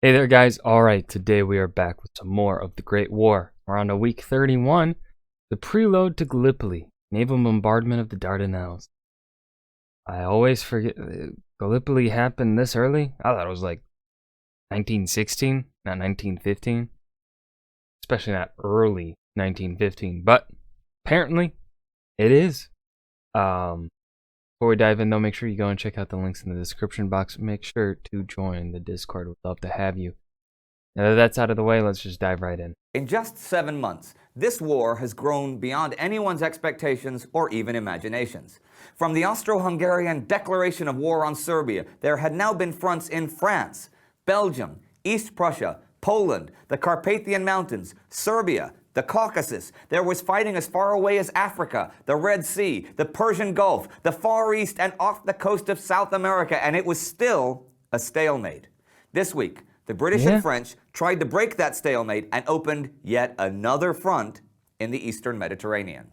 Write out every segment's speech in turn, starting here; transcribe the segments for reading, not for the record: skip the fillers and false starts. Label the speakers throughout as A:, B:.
A: Hey there, guys. All right, today we are back with some more of the Great War. We're on to week 31, the Prelude to Gallipoli, naval bombardment of the Dardanelles. I always forget, Gallipoli happened this early? I thought it was like 1916, not 1915. Especially not early 1915, but apparently it is. Before we dive in, though, make sure you go and check out the links in the description box. Make sure to join the Discord. We'd love to have you. Now that that's out of the way, let's just dive right in.
B: In just 7 months, this war has grown beyond anyone's expectations or even imaginations. From the Austro-Hungarian declaration of war on Serbia, there had now been fronts in France, Belgium, East Prussia, Poland, the Carpathian Mountains, Serbia, the Caucasus. There was fighting as far away as Africa, the Red Sea, the Persian Gulf, the Far East, and off the coast of South America, and it was still a stalemate. This week, the British and French tried to break that stalemate and opened yet another front in the Eastern Mediterranean.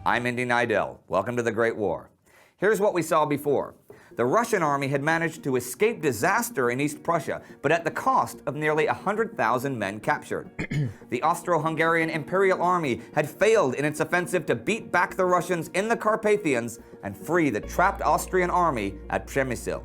B: I'm Indy Nidell. Welcome to the Great War. Here's what we saw before. The Russian army had managed to escape disaster in East Prussia, but at the cost of nearly 100,000 men captured. The Austro-Hungarian Imperial Army had failed in its offensive to beat back the Russians in the Carpathians and free the trapped Austrian army at Przemysl.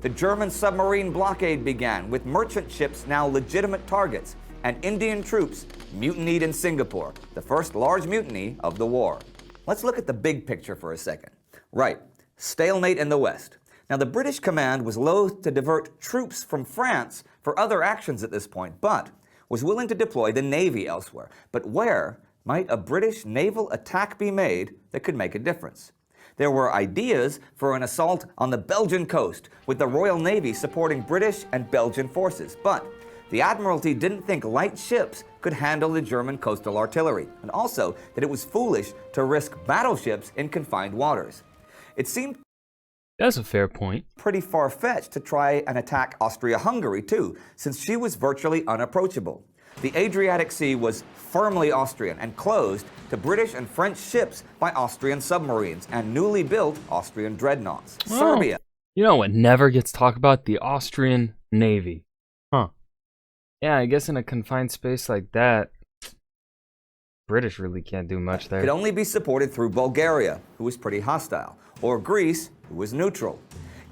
B: The German submarine blockade began, with merchant ships now legitimate targets, and Indian troops mutinied in Singapore, the first large mutiny of the war. Let's look at the big picture for a second. Right, stalemate in the West. Now, the British command was loath to divert troops from France for other actions at this point, but was willing to deploy the Navy elsewhere. But where might a British naval attack be made that could make a difference? There were ideas for an assault on the Belgian coast, with the Royal Navy supporting British and Belgian forces. But the Admiralty didn't think light ships could handle the German coastal artillery, and also that it was foolish to risk battleships in confined waters. It seemed
A: That's a fair point.
B: pretty far-fetched to try and attack Austria-Hungary too, since she was virtually unapproachable. The Adriatic Sea was firmly Austrian and closed to British and French ships by Austrian submarines and newly built Austrian dreadnoughts.
A: Oh.
B: Serbia.
A: You know what never gets talked about? The Austrian Navy. Huh. Yeah, I guess in a confined space like that, British really can't do much there.
B: Could only be supported through Bulgaria, who was pretty hostile, or Greece, who was neutral.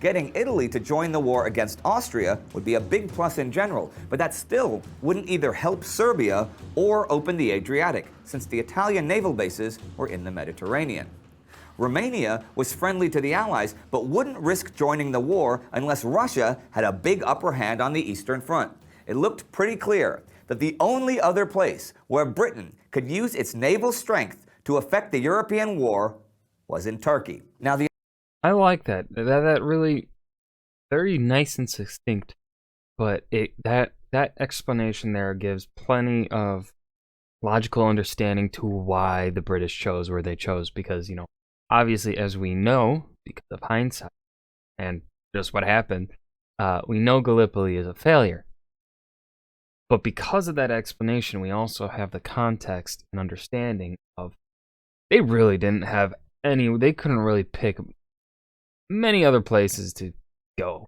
B: Getting Italy to join the war against Austria would be a big plus in general, but that still wouldn't either help Serbia or open the Adriatic, since the Italian naval bases were in the Mediterranean. Romania was friendly to the Allies, but wouldn't risk joining the war unless Russia had a big upper hand on the Eastern Front. It looked pretty clear that the only other place where Britain could use its naval strength to affect the European war was in Turkey. Now,
A: I like that. That really very nice and succinct, but that explanation there gives plenty of logical understanding to why the British chose where they chose, because, you know, obviously, as we know, because of hindsight and just what happened, we know Gallipoli is a failure. But because of that explanation, we also have the context and understanding of they really didn't have they couldn't really pick many other places to go.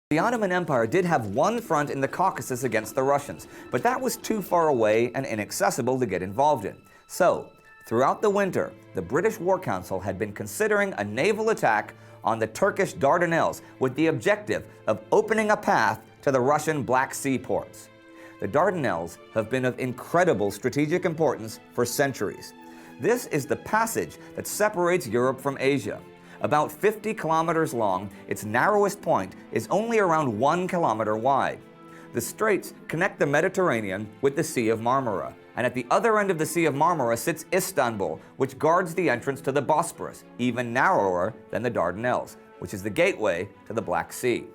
B: The Ottoman Empire did have one front in the Caucasus against the Russians, but that was too far away and inaccessible to get involved in. So, throughout the winter, the British War Council had been considering a naval attack on the Turkish Dardanelles with the objective of opening a path to the Russian Black Sea ports. The Dardanelles have been of incredible strategic importance for centuries. This is the passage that separates Europe from Asia. About 50 kilometers long, its narrowest point is only around 1 kilometer wide. The straits connect the Mediterranean with the Sea of Marmara, and at the other end of the Sea of Marmara sits Istanbul, which guards the entrance to the Bosporus, even narrower than the Dardanelles, which is the gateway to the Black Sea.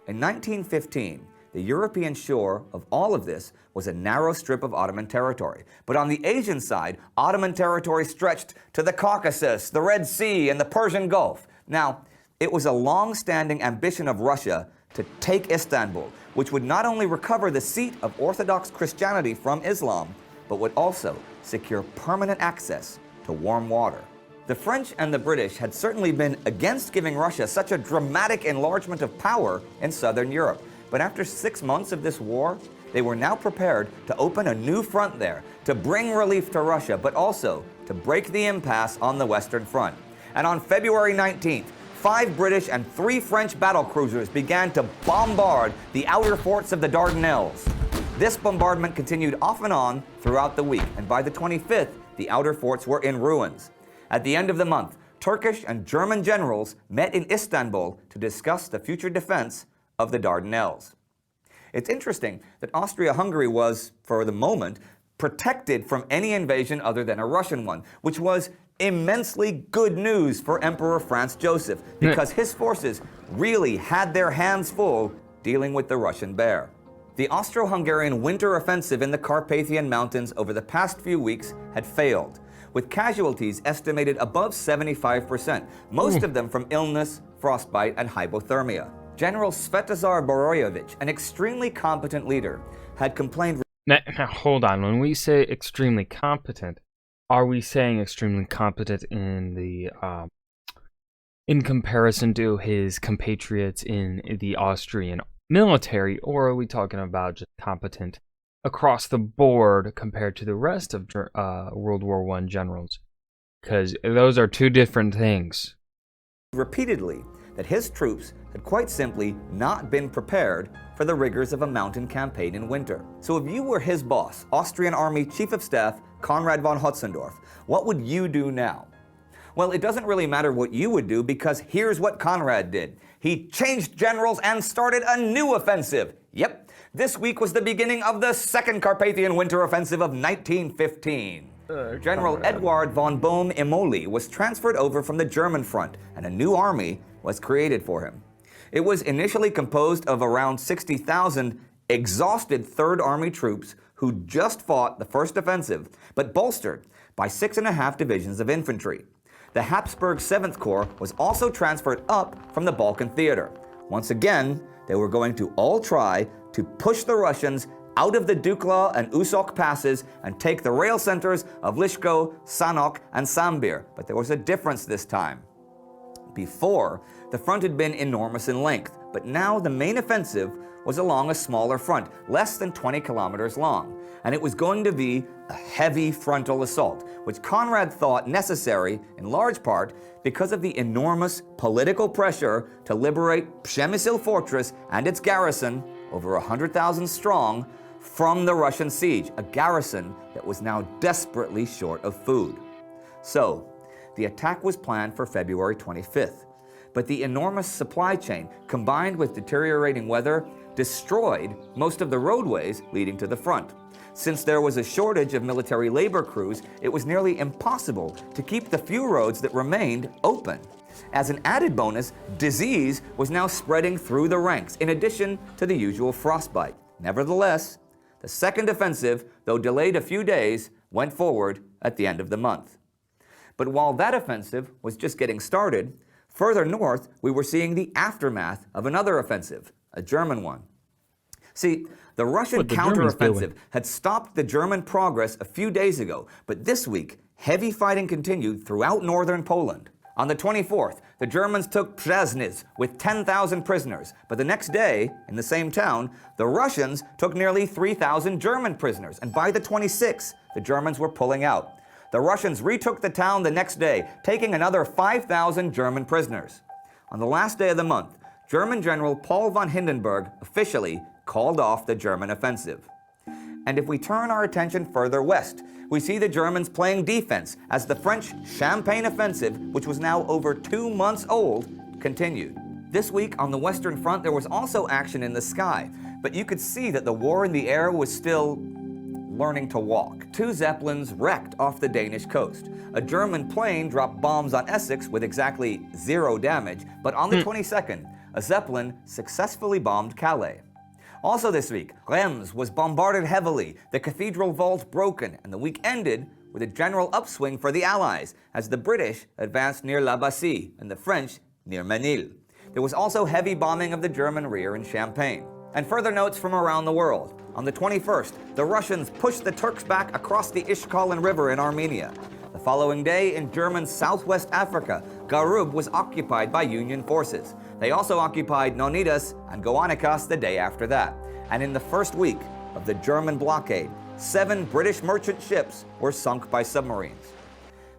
B: In 1915, the European shore of all of this was a narrow strip of Ottoman territory. But on the Asian side, Ottoman territory stretched to the Caucasus, the Red Sea, and the Persian Gulf. Now, it was a long-standing ambition of Russia to take Istanbul, which would not only recover the seat of Orthodox Christianity from Islam, but would also secure permanent access to warm water. The French and the British had certainly been against giving Russia such a dramatic enlargement of power in southern Europe. But after 6 months of this war, they were now prepared to open a new front there, to bring relief to Russia, but also to break the impasse on the Western Front. And on February 19th, 5 British and 3 French battlecruisers began to bombard the outer forts of the Dardanelles. This bombardment continued off and on throughout the week, and by the 25th, the outer forts were in ruins. At the end of the month, Turkish and German generals met in Istanbul to discuss the future defense of the Dardanelles. It's interesting that Austria-Hungary was, for the moment, protected from any invasion other than a Russian one, which was immensely good news for Emperor Franz Joseph, because his forces really had their hands full dealing with the Russian bear. The Austro-Hungarian winter offensive in the Carpathian Mountains over the past few weeks had failed, with casualties estimated above 75%, most of them from illness, frostbite, and hypothermia. General Svetozar Boroyevich, an extremely competent leader, had complained...
A: Now, hold on. When we say extremely competent, are we saying extremely competent in the in comparison to his compatriots in the Austrian military, or are we talking about just competent across the board compared to the rest of World War I generals? Because those are two different things.
B: Repeatedly that his troops had quite simply not been prepared for the rigors of a mountain campaign in winter. So if you were his boss, Austrian Army Chief of Staff Konrad von Hötzendorf, what would you do now? Well, it doesn't really matter what you would do, because here's what Konrad did. He changed generals and started a new offensive. Yep, this week was the beginning of the Second Carpathian Winter Offensive of 1915. General Eduard von Bohm-Imoli was transferred over from the German front, and a new army was created for him. It was initially composed of around 60,000 exhausted Third Army troops who just fought the first offensive, but bolstered by 6.5 divisions of infantry. The Habsburg 7th Corps was also transferred up from the Balkan theater. Once again, they were going to all try to push the Russians out of the Dukla and Usok passes and take the rail centers of Lishko, Sanok, and Sambir. But there was a difference this time. Before, the front had been enormous in length, but now the main offensive was along a smaller front, less than 20 kilometers long, and it was going to be a heavy frontal assault, which Konrad thought necessary in large part because of the enormous political pressure to liberate Przemysl fortress and its garrison, over 100,000 strong, from the Russian siege, a garrison that was now desperately short of food. So, the attack was planned for February 25th, but the enormous supply chain, combined with deteriorating weather, destroyed most of the roadways leading to the front. Since there was a shortage of military labor crews, it was nearly impossible to keep the few roads that remained open. As an added bonus, disease was now spreading through the ranks, in addition to the usual frostbite. Nevertheless, the second offensive, though delayed a few days, went forward at the end of the month. But while that offensive was just getting started, further north we were seeing the aftermath of another offensive, a German one. See, the Russian counteroffensive had stopped the German progress a few days ago, but this week, heavy fighting continued throughout northern Poland. On the 24th, the Germans took Przasnysz with 10,000 prisoners, but the next day, in the same town, the Russians took nearly 3,000 German prisoners, and by the 26th, the Germans were pulling out. The Russians retook the town the next day, taking another 5,000 German prisoners. On the last day of the month, German General Paul von Hindenburg officially called off the German offensive. And if we turn our attention further west, we see the Germans playing defense as the French Champagne offensive, which was now over 2 months old, continued. This week on the Western Front there was also action in the sky, but you could see that the war in the air was still learning to walk. 2 Zeppelins wrecked off the Danish coast. A German plane dropped bombs on Essex with exactly 0 damage, but on the 22nd, a Zeppelin successfully bombed Calais. Also this week, Reims was bombarded heavily, the cathedral vault broken, and the week ended with a general upswing for the Allies as the British advanced near La Bassée and the French near Menil. There was also heavy bombing of the German rear in Champagne. And further notes from around the world. On the 21st, the Russians pushed the Turks back across the Ishkolan River in Armenia. The following day, in German Southwest Africa, Garub was occupied by Union forces. They also occupied Nonidas and Goanikas the day after that. And in the first week of the German blockade, 7 British merchant ships were sunk by submarines.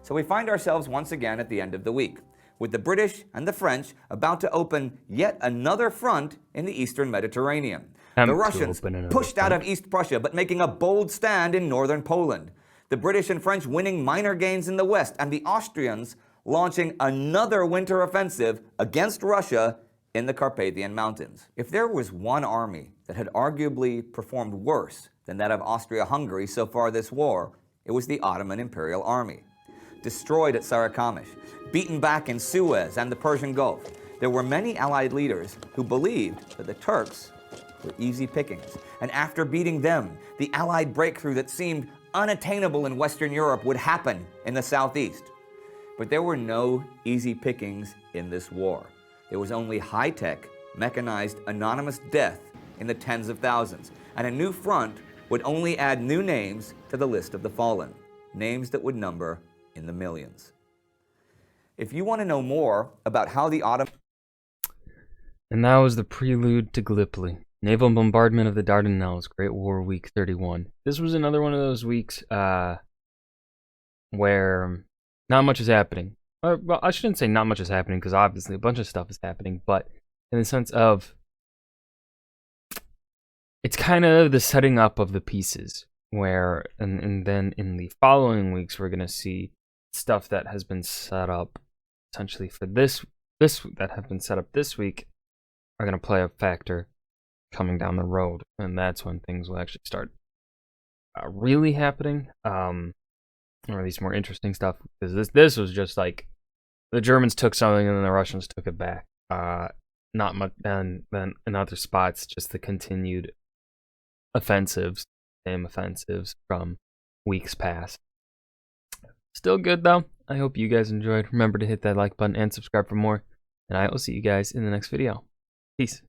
B: So we find ourselves once again at the end of the week, with the British and the French about to open yet another front in the eastern Mediterranean. The Russians pushed out of East Prussia, but making a bold stand in northern Poland. The British and French winning minor gains in the west, and the Austrians launching another winter offensive against Russia in the Carpathian Mountains. If there was one army that had arguably performed worse than that of Austria-Hungary so far this war, it was the Ottoman Imperial Army. Destroyed at Sarikamish, beaten back in Suez and the Persian Gulf, there were many Allied leaders who believed that the Turks were easy pickings. And after beating them, the Allied breakthrough that seemed unattainable in Western Europe would happen in the southeast. But there were no easy pickings in this war. There was only high-tech, mechanized, anonymous death in the tens of thousands. And a new front would only add new names to the list of the fallen, names that would number in the millions. If you want to know more about how the Ottoman...
A: And that was the prelude to Gallipoli. Naval bombardment of the Dardanelles, Great War Week 31. This was another one of those weeks where not much is happening. Well, I shouldn't say not much is happening, because obviously a bunch of stuff is happening, but in the sense of it's kind of the setting up of the pieces, where and then in the following weeks we're going to see stuff that has been set up essentially for this that have been set up this week are going to play a factor coming down the road, and that's when things will actually start really happening, or at least more interesting stuff. Because this was just like the Germans took something and then the Russians took it back. Not much. Then in other spots, just the continued offensives, same offensives from weeks past. Still good though. I hope you guys enjoyed. Remember to hit that like button and subscribe for more, and I will see you guys in the next video. Peace.